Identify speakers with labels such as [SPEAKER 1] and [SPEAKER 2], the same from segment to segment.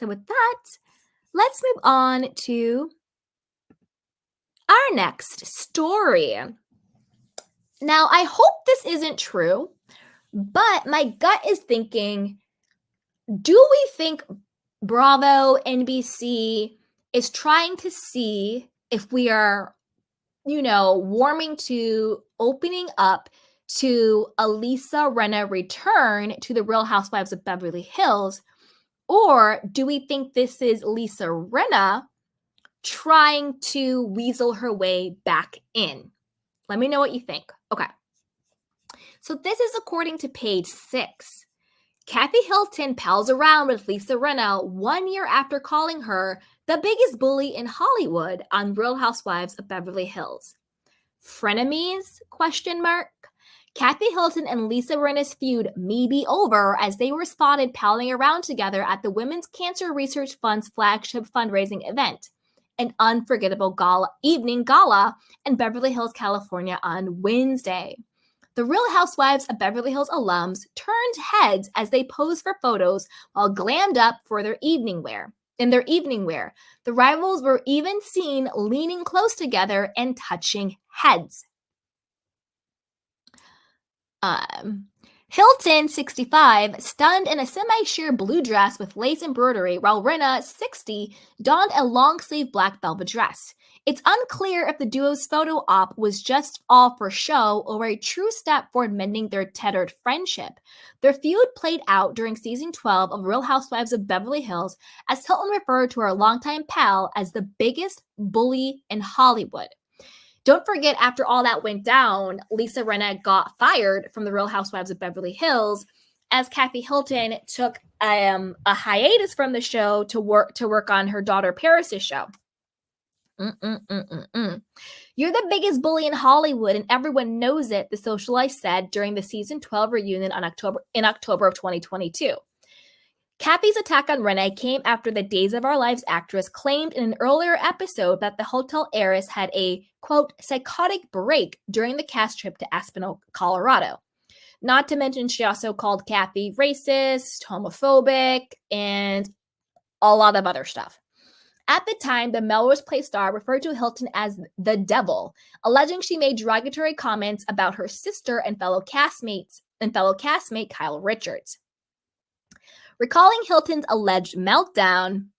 [SPEAKER 1] So with that, let's move on to our next story. Now, I hope this isn't true, but my gut is thinking, do we think Bravo, NBC is trying to see if we are, warming to opening up to a Lisa Rinna return to the Real Housewives of Beverly Hills? Or do we think this is Lisa Rinna trying to weasel her way back in? Let me know what you think. Okay. So this is according to page 6. Kathy Hilton pals around with Lisa Rinna 1 year after calling her the biggest bully in Hollywood on Real Housewives of Beverly Hills. Frenemies? Kathy Hilton and Lisa Rinna's feud may be over as they were spotted palling around together at the Women's Cancer Research Fund's flagship fundraising event, an unforgettable evening gala in Beverly Hills, California on Wednesday. The Real Housewives of Beverly Hills alums turned heads as they posed for photos while glammed up for their evening wear. In their evening wear, the rivals were even seen leaning close together and touching heads. Hilton, 65, stunned in a semi-sheer blue dress with lace embroidery, while Rinna, 60, donned a long-sleeve black velvet dress. It's unclear if the duo's photo op was just all for show or a true step toward mending their tattered friendship. Their feud played out during season 12 of Real Housewives of Beverly Hills, as Hilton referred to her longtime pal as the biggest bully in Hollywood. Don't forget, after all that went down, Lisa Rinna got fired from the Real Housewives of Beverly Hills as Kathy Hilton took a hiatus from the show to work on her daughter Paris's show. You're the biggest bully in Hollywood, and everyone knows it, the socialite said during the season 12 reunion in October of 2022. Kathy's attack on Rinna came after the Days of Our Lives actress claimed in an earlier episode that the hotel heiress had a, quote, psychotic break during the cast trip to Aspen, Colorado. Not to mention, she also called Kathy racist, homophobic, and a lot of other stuff. At the time, the Melrose Place star referred to Hilton as the devil, alleging she made derogatory comments about her sister and fellow castmate Kyle Richards. Recalling Hilton's alleged meltdown,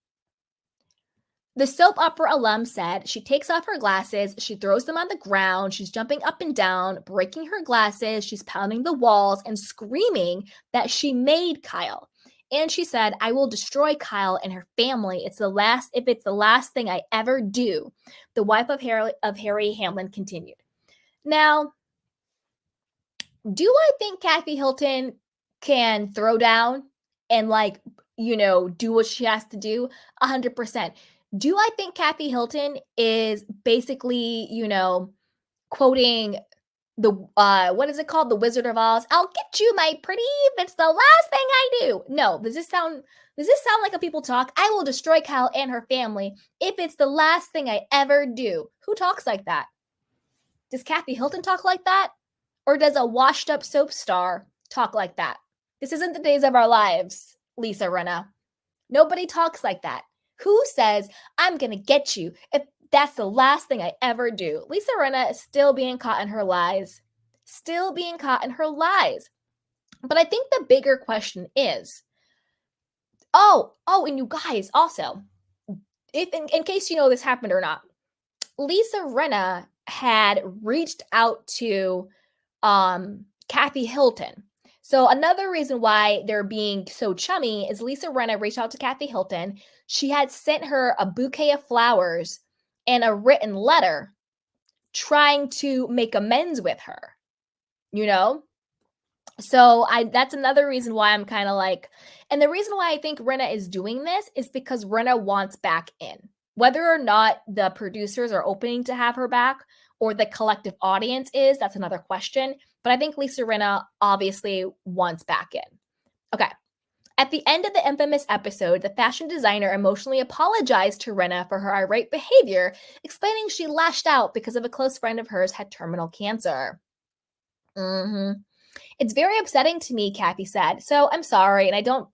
[SPEAKER 1] the soap opera alum said she takes off her glasses, she throws them on the ground, she's jumping up and down, breaking her glasses, she's pounding the walls and screaming that she made Kyle. And she said, I will destroy Kyle and her family. If it's the last thing I ever do, the wife of Harry Hamlin continued. Now, do I think Kathy Hilton can throw down and do what she has to do? 100%. Do I think Kathy Hilton is basically, quoting the, what is it called? The Wizard of Oz. I'll get you, my pretty, if it's the last thing I do. No, does this sound like a people talk? I will destroy Kyle and her family if it's the last thing I ever do. Who talks like that? Does Kathy Hilton talk like that? Or does a washed up soap star talk like that? This isn't the Days of Our Lives, Lisa Rinna. Nobody talks like that. Who says, I'm going to get you if that's the last thing I ever do? Lisa Rinna is still being caught in her lies. But I think the bigger question is, and you guys also, if in case you know this happened or not, Lisa Rinna had reached out to Kathy Hilton. So another reason why they're being so chummy is Lisa Rinna reached out to Kathy Hilton. She had sent her a bouquet of flowers and a written letter trying to make amends with her, So that's another reason why I'm kind of and the reason why I think Rinna is doing this is because Rinna wants back in. Whether or not the producers are opening to have her back or the collective audience is, that's another question. But I think Lisa Rinna obviously wants back in. Okay. At the end of the infamous episode, the fashion designer emotionally apologized to Rinna for her irate behavior, explaining she lashed out because of a close friend of hers had terminal cancer. It's very upsetting to me, Kathy said. So I'm sorry, and I don't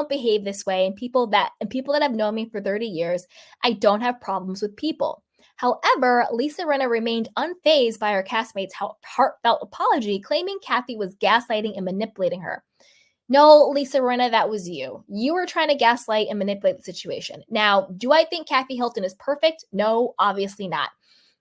[SPEAKER 1] behave this way. And people that have known me for 30 years, I don't have problems with people. However, Lisa Rinna remained unfazed by her castmates' heartfelt apology, claiming Kathy was gaslighting and manipulating her. No, Lisa Rinna, that was you. You were trying to gaslight and manipulate the situation. Now, do I think Kathy Hilton is perfect? No, obviously not.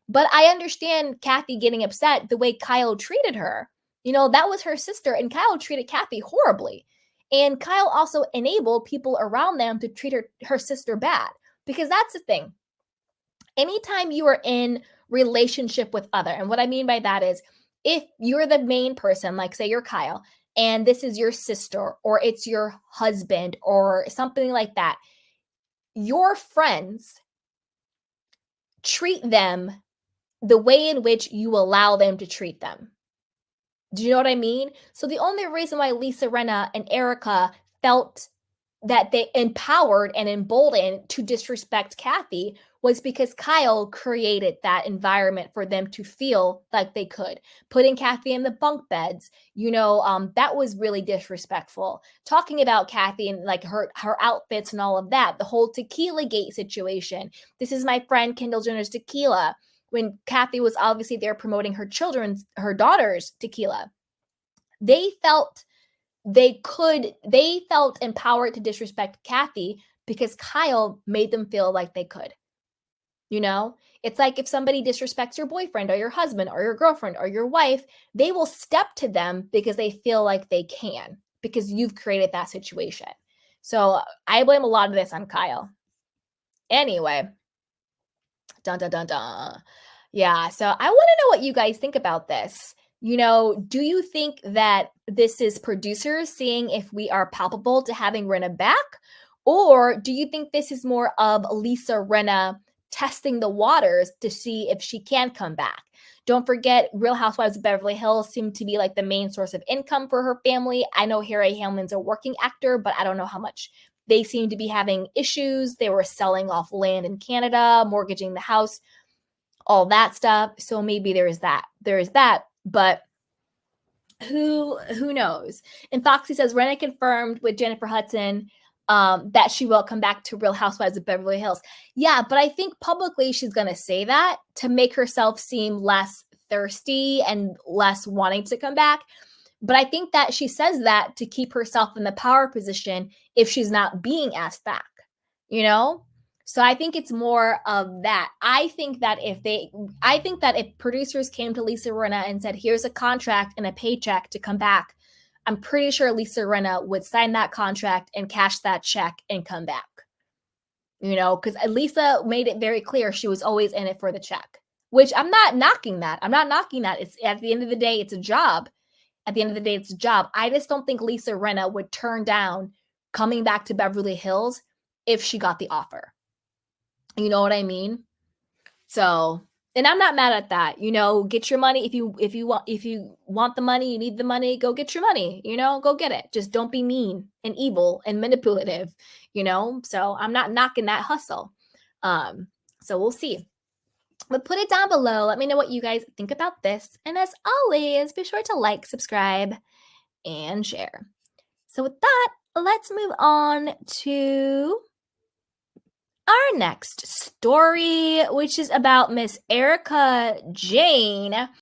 [SPEAKER 1] But I understand Kathy getting upset the way Kyle treated her. That was her sister, and Kyle treated Kathy horribly. And Kyle also enabled people around them to treat her sister bad. Because that's the thing. Anytime you are in relationship with other, and what I mean by that is if you're the main person, like say you're Kyle, and this is your sister or it's your husband or something like that, your friends treat them the way in which you allow them to treat them. Do you know what I mean? So the only reason why Lisa Rinna and Erica felt that they empowered and emboldened to disrespect Kathy was because Kyle created that environment for them to feel like they could. Putting Kathy in the bunk beds, that was really disrespectful. Talking about Kathy and like her outfits and all of that, the whole tequila gate situation. This is my friend Kendall Jenner's tequila. When Kathy was obviously there promoting her daughter's tequila, they felt empowered to disrespect Kathy because Kyle made them feel like they could. It's like if somebody disrespects your boyfriend or your husband or your girlfriend or your wife, they will step to them because they feel like they can, because you've created that situation. So I blame a lot of this on Kyle. Anyway, dun dun dun dun. Yeah, so I want to know what you guys think about this. Do you think that this is producers seeing if we are palpable to having Rinna back? Or do you think this is more of Lisa Rinna testing the waters to see if she can come back? Don't forget, Real Housewives of Beverly Hills seemed to be like the main source of income for her family. I know Harry Hamlin's a working actor, but I don't know how much. They seem to be having issues. They were selling off land in Canada, mortgaging the house, all that stuff. So maybe there is that. But who knows? And Foxy says Rinna confirmed with Jennifer Hudson that she will come back to Real Housewives of Beverly Hills. Yeah, but I think publicly she's going to say that to make herself seem less thirsty and less wanting to come back. But I think that she says that to keep herself in the power position if she's not being asked back, So I think it's more of that. I think that if producers came to Lisa Rinna and said, here's a contract and a paycheck to come back, I'm pretty sure Lisa Rinna would sign that contract and cash that check and come back. Because Lisa made it very clear she was always in it for the check, which I'm not knocking that. It's at the end of the day, it's a job. I just don't think Lisa Rinna would turn down coming back to Beverly Hills if she got the offer. You know what I mean? So, and I'm not mad at that. Get your money. If you want the money, you need the money, go get your money, go get it. Just don't be mean and evil and manipulative, So I'm not knocking that hustle. So we'll see. But put it down below. Let me know what you guys think about this. And as always, be sure to like, subscribe, and share. So with that, let's move on to our next story, which is about Miss Erica Jane.